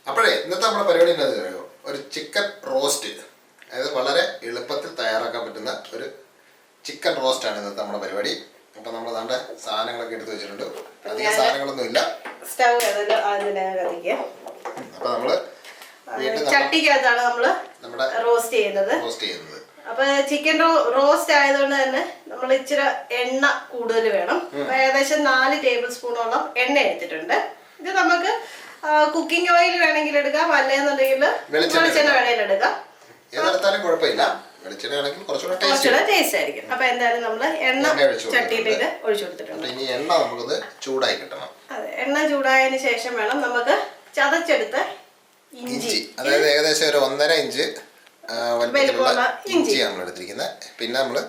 അപ്പോഴേ ഇന്നത്തെ നമ്മുടെ പരിപാടി എന്താ അറിയോ? ഒരു ചിക്കൻ റോസ്റ്റ്. അതായത് വളരെ എളുപ്പത്തിൽ തയ്യാറാക്കാൻ പറ്റുന്ന ഒരു ചിക്കൻ റോസ്റ്റ് ആണ് ഇന്നത്തെ നമ്മുടെ പരിപാടി. അപ്പൊ നമ്മൾ നമ്മുടെ സാധനങ്ങളൊക്കെ എടുത്ത് വെച്ചിട്ടുണ്ട്. അധികം സാധനങ്ങളൊന്നും ഇല്ല. അപ്പൊ നമ്മള് ചട്ടിക്കകത്താണ് നമ്മള് നമ്മുടെ റോസ്റ്റ് ചെയ്യുന്നത്. അപ്പൊ ചിക്കൻ റോസ്റ്റ് ആയതുകൊണ്ട് തന്നെ നമ്മൾ ഇച്ചിരി എണ്ണ കൂടുതൽ വേണം. ഏകദേശം 4 ടേബിൾ സ്പൂണോളം എണ്ണ എടുത്തിട്ടുണ്ട്. ഇത് നമുക്ക് കുക്കിംഗ് ഓയിൽ വേണമെങ്കിൽ എടുക്കാം, അല്ലെന്നുണ്ടെങ്കിൽ വെളിച്ചെണ്ണ വേണമെങ്കിൽ എടുക്കാം. കുറച്ചുകൂടെ ടേസ്റ്റ് ആയിരിക്കും. അപ്പൊ എന്തായാലും നമ്മള് എണ്ണ ചട്ടിയിലേക്ക് ഒഴിച്ചു കൊടുത്തിട്ടുണ്ട്. അതെ, എണ്ണ ചൂടായതിനു ശേഷം വേണം നമുക്ക് ചതച്ചെടുത്ത ഇഞ്ചി, അതായത് ഏകദേശം ഒരു 1.5 ഇഞ്ച് വലിപ്പത്തിലുള്ള ഇഞ്ചിയാണ് നമ്മൾ എടുത്തിരിക്കുന്നത്. പിന്നെ നമ്മള്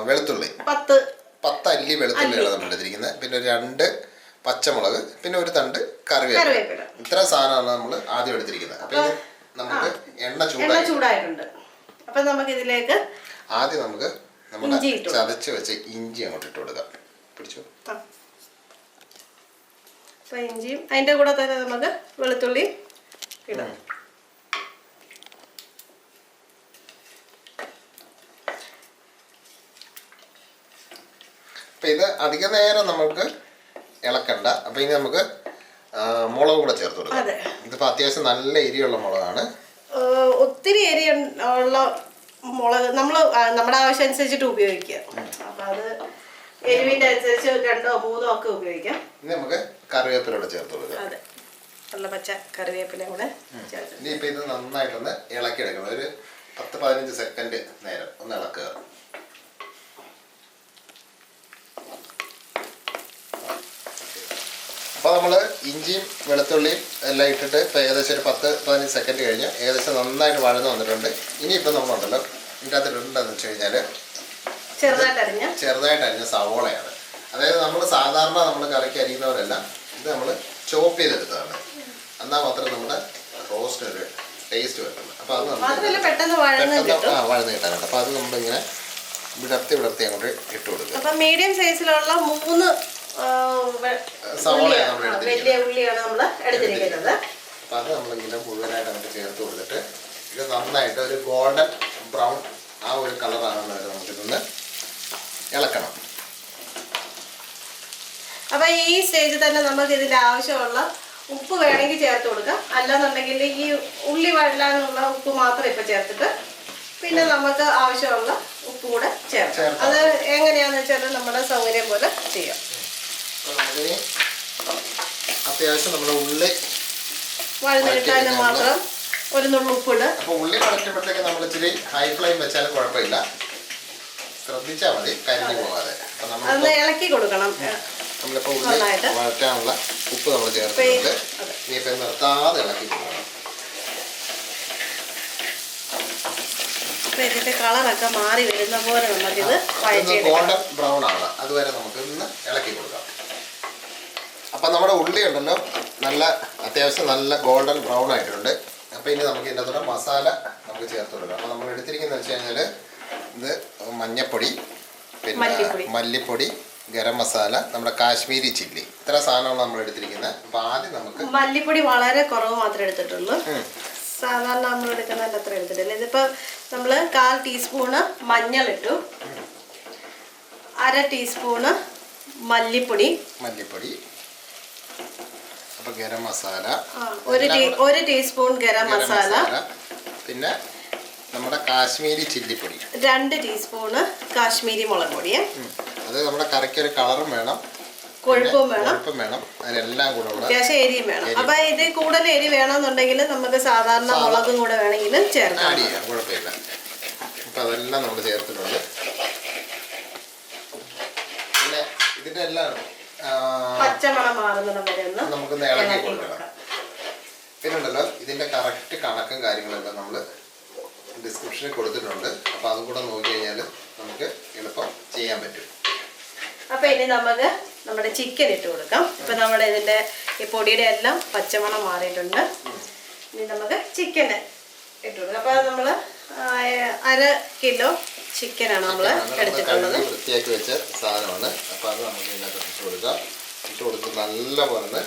വെളുത്തുള്ളി 10 അല്ലി വെളുത്തുള്ളിയാണ് നമ്മൾ എടുത്തിരിക്കുന്നത്. പിന്നെ ഒരു 2 പച്ചമുളക്, പിന്നെ ഒരു തണ്ട് കറിവേപ്പില. ഇത്ര സാധനമാണ് നമ്മൾ ആദ്യം എടുത്തിരിക്കുന്നത്. അപ്പൊ നമുക്ക് എണ്ണ ചൂടായിട്ടുണ്ട്. അപ്പൊ നമുക്ക് ഇതിലേക്ക് ആദ്യം നമുക്ക് നമ്മുടെ ചതച്ച് വെച്ച ഇഞ്ചി അങ്ങോട്ട് ഇട്ട് കൊടുക്കാം. പിടിച്ചു. അപ്പൊ ഇഞ്ചിയും അതിന്റെ കൂടെ തന്നെ നമുക്ക് വെളുത്തുള്ളി ഇടാം. അപ്പൊ ഇത് അധിക നേരം നമുക്ക് ഇളക്കണ്ട. അപ്പൊ ഇനി നമുക്ക് മുളക് കൂടെ ചേർത്ത് കൊടുക്കാം. ഇതിപ്പോ അത്യാവശ്യം നല്ല എരിയുള്ള മുളകാണ്. ഒത്തിരി എരി ഉള്ള മുളക് നമ്മൾ നമ്മുടെ ആവശ്യം അനുസരിച്ചിട്ട് ഉപയോഗിക്കുക. അപ്പൊ അത് എരിവിന്റെ അനുസരിച്ച് 2 or 3 ഒക്കെ ഉപയോഗിക്കാം. ഇനി നമുക്ക് കറിവേപ്പില ചേർത്ത് കൊടുക്കാം. അതെ, നല്ല പച്ച കറിവേപ്പില കൂടെ ചേർത്ത് ഇനിയിപ്പോ ഇത് നന്നായിട്ടൊന്ന് ഇളക്കി എടുക്കണം. ഒരു 10-15 സെക്കൻഡ് നേരം ഒന്ന് ഇളക്കുക. അപ്പോൾ നമ്മൾ ഇഞ്ചിയും വെളുത്തുള്ളിയും എല്ലാം ഇട്ടിട്ട് ഇപ്പോൾ ഏകദേശം ഒരു 10-15 സെക്കൻഡ് കഴിഞ്ഞ് ഏകദേശം നന്നായിട്ട് വഴന്ന് വന്നിട്ടുണ്ട്. ഇനിയിപ്പോൾ നമ്മളുണ്ടല്ലോ ഇതിൻ്റെ അകത്ത് ഇടേണ്ടതെന്ന് വെച്ച് കഴിഞ്ഞാൽ ചെറുതായിട്ട് അരിഞ്ഞ സവോളയാണ്. അതായത് നമ്മൾ സാധാരണ നമ്മൾ കറിക്ക് അരിയുന്നവരല്ല, ഇത് നമ്മൾ ചോപ്പ് ചെയ്തെടുത്തതാണ്. എന്നാൽ മാത്രമേ നമ്മുടെ റോസ്റ്റ് ഒരു ടേസ്റ്റ് വരുള്ളൂ. അപ്പോൾ അത് നമുക്ക് വഴന്ന് കിട്ടാനുണ്ട്. അപ്പോൾ അത് നമ്മളിങ്ങനെ വിടർത്തി അങ്ങോട്ട് ഇട്ട് കൊടുക്കുക. അപ്പം മീഡിയം സൈസിലുള്ള 3 വലിയ ഉള്ളിയാണ് നമ്മൾ എടുത്തിരിക്കുന്നത്. അപ്പം അത് നമ്മളിങ്ങനെ മുഴുവനായിട്ട് നമുക്ക് ചേർത്ത് കൊടുത്തിട്ട് ഇത് നന്നായിട്ട് ഒരു ഗോൾഡൻ ബ്രൗൺ ആ ഒരു കളറാകുന്നവരെ നമുക്കിതൊന്ന് ഇളക്കണം. അപ്പം ഈ സ്റ്റേജിൽ തന്നെ നമുക്ക് ഇതിൻ്റെ ആവശ്യമുള്ള ഉപ്പ് വേണമെങ്കിൽ ചേർത്ത് കൊടുക്കാം. അല്ലാന്നുണ്ടെങ്കിൽ ഈ ഉള്ളി വഴലാനുള്ള ഉപ്പ് മാത്രം ഇപ്പം ചേർത്തിട്ട് പിന്നെ നമുക്ക് ആവശ്യമുള്ള ഉപ്പ് കൂടെ ചേർക്കാം. അത് എങ്ങനെയാണെന്ന് വെച്ചാൽ നമ്മുടെ സൗകര്യം പോലെ ചെയ്യാം. നമുക്കിനി അത്യാവശ്യം നമ്മുടെ ഉള്ളി വഴന്നിട്ടാൽ മാത്രം ഒരു നുള്ളു ഉപ്പിട്. അപ്പോൾ ഉള്ളി വഴറ്റുമ്പോഴത്തേക്ക് നമ്മൾ ഇച്ചിരി ഹൈ ഫ്ലെയിം വെച്ചാലും കുഴപ്പമില്ല, ശ്രദ്ധിച്ചാൽ മതി കരിഞ്ഞു പോകാതെ. അതൊന്ന് ഇളക്കി കൊടുക്കണം. നമ്മളിപ്പോൾ ഉള്ളി വഴറ്റാനുള്ള ഉപ്പ് നമ്മൾ ചേർത്തിട്ടുണ്ട്. ഇനിയിപ്പോൾ നിർത്താതെ ഇളക്കി കൊടുക്കണം. ഇതിന്റെ കളറൊക്കെ മാറി വരുന്ന പോലെ നമുക്കിത് ഗോൾഡൻ ബ്രൗൺ ആണ്, അതുവരെ നമുക്ക് ഇന്ന് ഇളക്കി കൊടുക്കാം. അപ്പം നമ്മുടെ ഉള്ളി ഉണ്ടല്ലോ അത്യാവശ്യം നല്ല ഗോൾഡൻ ബ്രൗൺ ആയിട്ടുണ്ട്. അപ്പോൾ ഇനി നമുക്ക് ഇതിൻ്റെ അകത്തോടെ മസാല നമുക്ക് ചേർത്ത് കൊടുക്കാം. അപ്പോൾ നമ്മൾ എടുത്തിരിക്കുന്നത് വെച്ച് കഴിഞ്ഞാൽ ഇത് മഞ്ഞപ്പൊടി, പിന്നെ മല്ലിപ്പൊടി, ഗരം മസാല, നമ്മുടെ കാശ്മീരി ചില്ലി, ഇത്ര സാധനമാണ് നമ്മൾ എടുത്തിരിക്കുന്നത്. അപ്പോൾ ആദ്യം നമുക്ക് മല്ലിപ്പൊടി വളരെ കുറവ് മാത്രമേ എടുത്തിട്ടുള്ളൂ. സാധാരണ നമ്മൾ എടുക്കുന്നതിൻ്റെ അത്ര എടുത്തിട്ടില്ല. ഇതിപ്പോൾ നമ്മൾ 1/4 ടീസ്പൂണ് മഞ്ഞളിട്ടു, 1/2 ടീസ്പൂണ് മല്ലിപ്പൊടി, അപ്പോൾ ഗരം മസാല, 1 ടീസ്പൂൺ ഗരം മസാല, പിന്നെ നമ്മുടെ കാശ്മീരി ചില്ലിപ്പൊടി, 2 ടീസ്പൂണ് കാശ്മീരി മുളക് പൊടി. അത് നമ്മുടെ കറിക്കൊരു കളറും വേണം, കൊഴുപ്പും വേണം, അതിനെല്ലാം കൂടെ അത്യാവശ്യം എരിയും വേണം. അപ്പൊ ഇത് കൂടുതൽ എരി വേണമെന്നുണ്ടെങ്കിൽ നമുക്ക് സാധാരണ മുളകും കൂടെ വേണമെങ്കിൽ ചേർക്കാം, കുഴപ്പമില്ല. അപ്പൊ അതെല്ലാം നമ്മൾ ചേർത്തിട്ടുണ്ട്. പിന്നെ ഇതിന്റെ എല്ലാം പച്ചമണം മാറുന്നിടം വരെ ഒന്ന് നമുക്കൊന്ന് ഇളക്കി കൊടുക്കണം. പിന്നെ ഉണ്ടല്ലോ ഇതിന്റെ കറക്റ്റ് കണക്കും കാര്യങ്ങളെല്ലാം നമ്മൾ ഡിസ്ക്രിപ്ഷനിൽ കൊടുത്തിട്ടുണ്ട്. അപ്പൊ അതും കൂടെ നോക്കി കഴിഞ്ഞാൽ നമുക്ക് എളുപ്പം ചെയ്യാൻ പറ്റും. അപ്പൊ ഇനി നമുക്ക് നമ്മുടെ ചിക്കൻ ഇട്ട് കൊടുക്കാം. ഇപ്പൊ നമ്മുടെ ഇതിന്റെ ഈ പൊടിയുടെ എല്ലാം പച്ചമണം മാറിയിട്ടുണ്ട്. ഇനി നമുക്ക് ചിക്കൻ ഇട്ട് കൊടുക്കാം. അപ്പൊ നമ്മള് 1/2 കിലോ ചിക്കനാണ് നമ്മൾ എടുത്തിട്ടുള്ളത്. വൃത്തിയാക്കി വെച്ച സാധനമാണ്. അപ്പൊ അത് നമുക്ക് ഇതിനകത്ത് ഇട്ട് കൊടുക്കാം. ഇട്ട് കൊടുത്ത് നല്ലപോലെ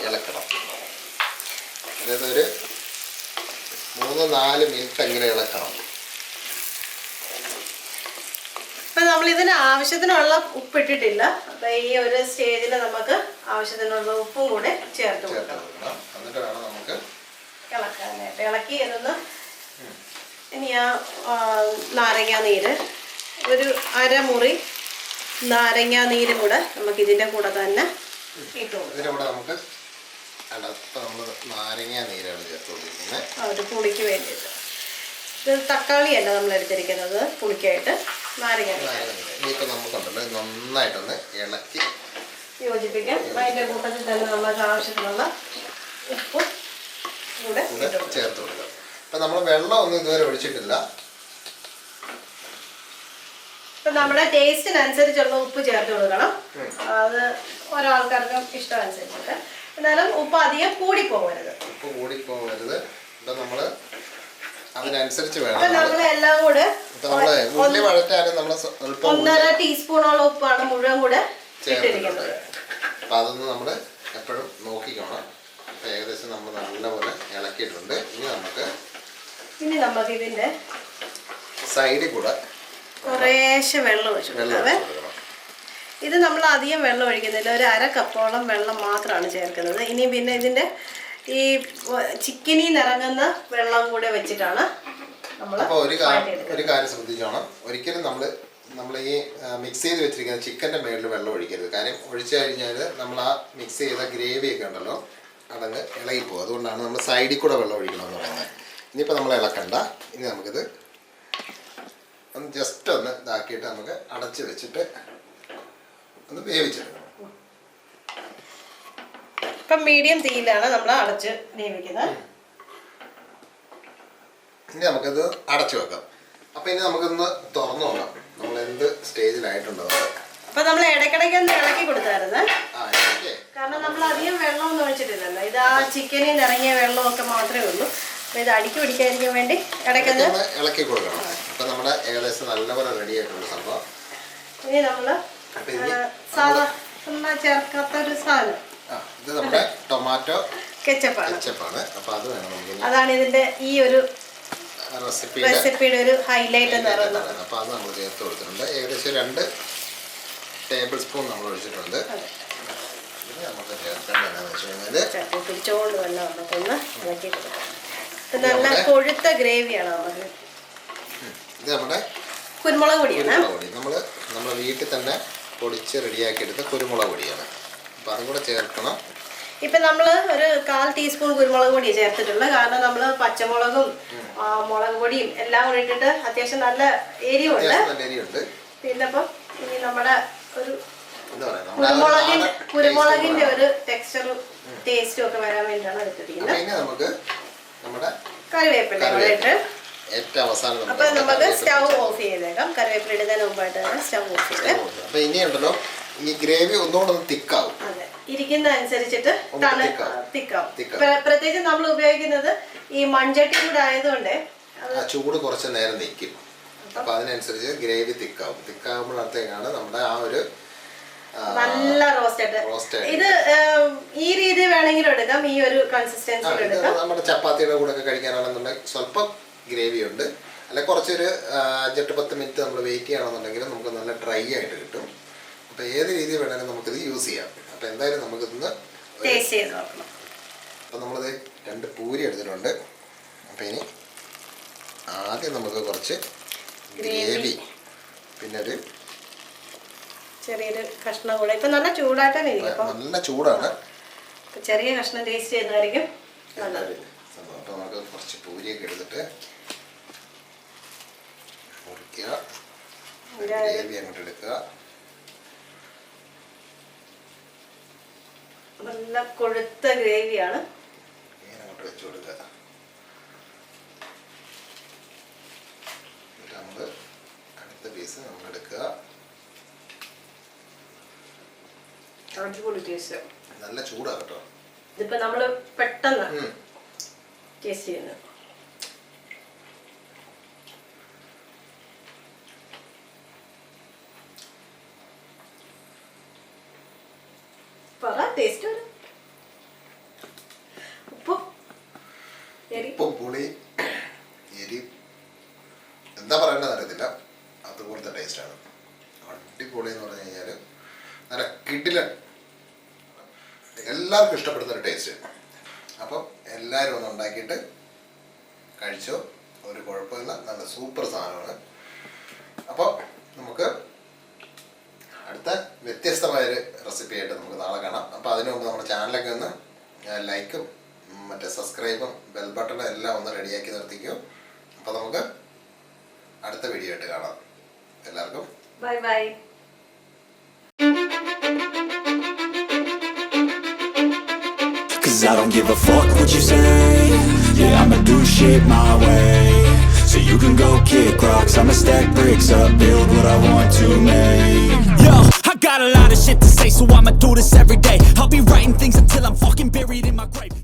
ഇളക്കണം. അതായത് ഒരു 3-4 മിനിറ്റ് എങ്കിലും ഇളക്കണം. ഇപ്പം നമ്മളിതിന് ആവശ്യത്തിനുള്ള ഉപ്പ് ഇട്ടിട്ടില്ല. അപ്പം ഈ ഒരു സ്റ്റേജിൽ നമുക്ക് ആവശ്യത്തിനുള്ള ഉപ്പും കൂടെ ചേർത്ത് കൊടുക്കണം. എന്നിട്ട് വേണം നമുക്ക് ഇളക്കാനായിട്ട്. ഇളക്കി ഇതൊന്ന് ഇനി ആ നാരങ്ങാ നീര് ഒരു അരമുറി നാരങ്ങാ നീരും കൂടെ നമുക്ക് ഇതിൻ്റെ കൂടെ തന്നെ ഇട്ടു കൊടുക്കും. ഇതിൻ്റെ കൂടെ നമുക്ക് നമ്മൾ നാരങ്ങാ നീരാണ് ചേർത്ത് കൊടുക്കുന്നത്. ഒരു പുളിക്ക് വേണ്ടിയിട്ട്. ഇത് തക്കാളിയല്ല നമ്മൾ എടുത്തിരിക്കുന്നത്, പുളിക്കായിട്ട് നാരങ്ങ. ഇനിയിപ്പോൾ നമുക്കുണ്ടല്ലോ നന്നായിട്ടൊന്ന് ഇളക്കി യോജിപ്പിക്കാം. അതിൻ്റെ കൂട്ടത്തിൽ തന്നെ നമുക്ക് ആവശ്യത്തിനുള്ള ഉപ്പും കൂടെ ചേർത്ത് കൊടുക്കാം. അപ്പം നമ്മൾ വെള്ളമൊന്നും ഇതുവരെ ഒഴിച്ചിട്ടില്ല. ഇപ്പം നമ്മുടെ ടേസ്റ്റിനനുസരിച്ചുള്ള ഉപ്പ് ചേർത്ത് കൊടുക്കണം. അത് ഓരോ ആൾക്കാർക്കും ഇഷ്ടം അനുസരിച്ചിട്ട്. എന്നാലും ഉപ്പ് അധികം കൂടിപ്പോകരുത്. ഉപ്പ് കൂടിപ്പോകരുത്. ഇപ്പം നമ്മൾ അതിനനുസരിച്ച് വേണം. നമ്മളെല്ലാം കൂടെ ഉള്ളി വഴറ്റാനും നമ്മൾ 1.5 ടീസ്പൂണോളം ഉപ്പാണ് മുഴുവൻ കൂടെ ഇട്ടിരിക്കുന്നത്. അപ്പം അതൊന്ന് നമ്മൾ എപ്പോഴും നോക്കിക്കണം. അപ്പം ഏകദേശം നമ്മൾ നല്ലപോലെ ഇളക്കിയിട്ടുണ്ട്. ഇനി നമുക്ക് ഇതിൻ്റെ സൈഡിൽ കൂടെ കുറേശ്ശെ വെള്ളം ഒഴിച്ചു കൊടുക്കാവേ. ഇത് നമ്മൾ അധികം വെള്ളം ഒഴിക്കുന്നില്ല, ഒരു 1/2 കപ്പോളം വെള്ളം മാത്രമാണ് ചേർക്കുന്നത്. ഇനി പിന്നെ ഇതിൻ്റെ ഈ ചിക്കനിൽ നിറങ്ങുന്ന വെള്ളം കൂടെ വെച്ചിട്ടാണ് നമ്മൾ. അപ്പോൾ ഒരു കാര്യം ശ്രദ്ധിച്ചോണം. ഒരിക്കലും നമ്മൾ ഈ മിക്സ് ചെയ്ത് വെച്ചിരിക്കുന്ന ചിക്കൻ്റെ മേളിൽ വെള്ളം ഒഴിക്കരുത്. കാര്യം ഒഴിച്ചു കഴിഞ്ഞാൽ നമ്മൾ ആ മിക്സ് ചെയ്ത ഗ്രേവിയൊക്കെ ഉണ്ടല്ലോ അതങ്ങ് ഇളകിപ്പോകും. അതുകൊണ്ടാണ് നമ്മൾ സൈഡിൽ കൂടെ വെള്ളം ഒഴിക്കണമെന്ന് പറയുന്നത്. ഇനിയിപ്പോൾ നമ്മൾ ഇളക്കണ്ട. ഇനി നമുക്കിത് ഒന്ന് ജസ്റ്റ് ഒന്ന് ഇതാക്കിയിട്ട് നമുക്ക് അടച്ച് വെച്ചിട്ട് ഒന്ന് വേവിച്ചെടുക്കണം. ഇപ്പം മീഡിയം തീയിലാണ് നമ്മൾ അടച്ച് വേവിക്കുന്നത്. ഇനി നമുക്കിത് അടച്ചു വെക്കാം. അപ്പം ഇനി നമുക്കൊന്ന് തുറന്നു നോക്കാം നമ്മൾ എന്ത് സ്റ്റേജിലായിട്ടുണ്ടോ. അപ്പം നമ്മൾ ഇടയ്ക്കിടയ്ക്ക് ഒന്ന് ഇളക്കി കൊടുത്തായിരുന്നു. കാരണം നമ്മൾ അധികം വെള്ളമൊന്നും ഒഴിച്ചിട്ടില്ലല്ലോ. ഇത് ആ ചിക്കനിൽ നിറങ്ങിയ വെള്ളമൊക്കെ മാത്രമേ ഉള്ളൂ. അപ്പം ഇത് അടുക്കി പിടിക്കാതിരിക്കാൻ വേണ്ടി ഇടയ്ക്കൊന്ന് ഇളക്കി കൊടുക്കണം. അപ്പം നമ്മുടെ ഏകദേശം നല്ലപോലെ റെഡി ആയിട്ടുള്ള സംഭവം. ഇനി നമ്മൾ സാധാരണ ചേർക്കാത്തൊരു സാധനം, ഇത് നമ്മുടെ ടൊമാറ്റോ കെച്ചപ്പാണ്. അപ്പോൾ അത് വേണം നമുക്ക്. അതാണ് ഇതിൻ്റെ ഈ ഒരു റെസിപ്പിയുടെ ഒരു ഹൈലൈറ്റ് എന്ന് പറയുന്നത്. അപ്പോൾ അത് നമ്മൾ ചേർത്ത് കൊടുത്തിട്ടുണ്ട്. ഏകദേശം 2 ടേബിൾ സ്പൂൺ നമ്മൾ ഒഴിച്ചിട്ടുണ്ട്. നമുക്ക് ചേർക്കേണ്ടത് എന്താണെന്ന് വെച്ച് കഴിഞ്ഞാൽ പിടിച്ചോണ്ട് തന്നെ നമുക്കൊന്ന് ഇളക്കി കൊടുക്കാം. നല്ല കൊഴുത്ത ഗ്രേവിയാണ് നമുക്ക്. ഇത് നമ്മുടെ കുരുമുളക് പൊടിയാണ്. നമ്മൾ വീട്ടിൽ തന്നെ പൊടിച്ച് റെഡിയാക്കി എടുത്ത കുരുമുളക് പൊടിയാണ്. അപ്പോൾ അതും കൂടെ ചേർക്കണം. ഇപ്പം നമ്മൾ ഒരു 1/4 ടീസ്പൂൺ കുരുമുളക് പൊടി ചേർത്തിട്ടുള്ളത്. കാരണം നമ്മൾ പച്ചമുളകും മുളക് പൊടിയും എല്ലാം കൂടി ഇട്ടിട്ട് അത്യാവശ്യം നല്ല എരിവുണ്ട്. പിന്നെ ഇപ്പം ഇനി നമ്മുടെ ഒരു കുരുമുളകിന്റെ ഒരു ടെക്സ്ചറും ടേസ്റ്റും ഒക്കെ വരാൻ വേണ്ടിയാണ് എടുത്തിരിക്കുന്നത്. കറിവേപ്പില ഇട്ട് ഏറ്റവും അവസാനം അപ്പൊ നമുക്ക് സ്റ്റൗ ഓഫ് ചെയ്തേക്കാം. കറിവേപ്പില ഇടുന്നതിന് മുമ്പായിട്ട് തന്നെ സ്റ്റൗ ഓഫ് ചെയ്ത്. അപ്പൊ ഇനിയുണ്ടല്ലോ ഈ ഗ്രേവി ഒന്നുകൂടെ തിക്കാവും. അതെ, ഇരിക്കുന്ന അനുസരിച്ചിട്ട് തിക്കാവും. പ്രത്യേകിച്ച് നമ്മൾ ഉപയോഗിക്കുന്നത് ഈ മൺചട്ടി കൂടെ ആയതുകൊണ്ട് ചൂട് കുറച്ച് നേരം നിൽക്കും. അപ്പൊ അതിനനുസരിച്ച് ഗ്രേവി തിക്കാവുമ്പോഴത്തേക്കാണ് നമ്മുടെ ആ ഒരു നല്ല റോസ്റ്റ്. ഇത് ഈ രീതി വേണമെങ്കിലും എടുക്കാം, ഈ ഒരു കൺസിസ്റ്റൻസിൽ എടുക്കാം. നമ്മുടെ ചപ്പാത്തിയുടെ കൂടെ ഒക്കെ കഴിക്കാനാണെന്നുണ്ടെങ്കിൽ സ്വല്പം ഗ്രേവി ഉണ്ട്. അല്ല കുറച്ചൊരു 5-10 മിനിറ്റ് നമ്മൾ വെയിറ്റ് ചെയ്യണമെന്നുണ്ടെങ്കിൽ നമുക്ക് നല്ല ഡ്രൈ ആയിട്ട് കിട്ടും. അപ്പോൾ ഏത് രീതി വേണമെങ്കിലും നമുക്കിത് യൂസ് ചെയ്യാം. അപ്പോൾ എന്തായാലും നമുക്കിതൊന്ന് ടേസ്റ്റ് ചെയ്ത് നോക്കണം. അപ്പോൾ നമ്മളിത് 2 പൂരി എടുത്തിട്ടുണ്ട്. അപ്പോൾ ഇനി ആദ്യം നമുക്ക് കുറച്ച് ഗ്രേവി, പിന്നെ ഒരു ചെറിയൊരു കഷ്ണം കൂടെ. ഇപ്പം നല്ല ചൂടായിട്ടാണ് ഇരിക്കും. നല്ല ചൂടാണ്. ചെറിയ കഷ്ണം ടേസ്റ്റ് ചെയ്തായിരിക്കും നല്ലത്. അപ്പോൾ നമുക്ക് കുറച്ച് പൂരിയൊക്കെ എടുത്തിട്ട് മുറിക്കുക, ഗ്രേവി അങ്ങോട്ട് എടുക്കുക. നല്ല കൊഴുത്ത ഗ്രേവിയാണ്. അങ്ങോട്ട് വെച്ച് കൊടുക്കുക. എന്നിട്ട് നമ്മൾ അടുത്ത പീസ് നമ്മൾ എടുക്കുക. നല്ല ചൂടാ കേട്ടോ. ഇതിപ്പോ നമ്മള് പെട്ടെന്ന് ടേസ്റ്റ് ചെയ്യുന്നത്. ടേസ്റ്റ് ഉപ്പ് പുളി എരി എന്താ പറയേണ്ടത് അറിയത്തില്ല, അതുപോലത്തെ ടേസ്റ്റാണ്. അടിപൊളി എന്ന് പറഞ്ഞു കഴിഞ്ഞാൽ നല്ല കിടിലൻ, എല്ലാവർക്കും ഇഷ്ടപ്പെടുന്ന ഒരു ടേസ്റ്റ്. അപ്പം എല്ലാവരും ഒന്ന് ഉണ്ടാക്കിയിട്ട് കഴിച്ചോ, ഒരു കുഴപ്പമില്ല, നല്ല സൂപ്പർ സാധനമാണ്. അപ്പോൾ നമുക്ക് അടുത്ത വ്യത്യസ്തമായൊരു റെസിപ്പി ആയിട്ട് നമുക്ക് നാളെ കാണാം. അപ്പോൾ അതിനു മുമ്പ് നമ്മുടെ ചാനലൊക്കെ ഒന്ന് ലൈക്കും മറ്റേ സബ്സ്ക്രൈബും ബെൽ ബട്ടണും എല്ലാം ഒന്ന് റെഡിയാക്കി നിർത്തിക്കും. അപ്പോൾ നമുക്ക് അടുത്ത വീഡിയോ ആയിട്ട് കാണാം. എല്ലാവർക്കും bye bye. Cause I don't give a fuck what you say. Yeah, I'ma do shit my way. So you can go kick rocks, I'ma stack bricks up, build what I want to make. Yo, I got a lot of shit to say, so I'ma do this every day. I'll be writing things until I'm fucking buried in my grave.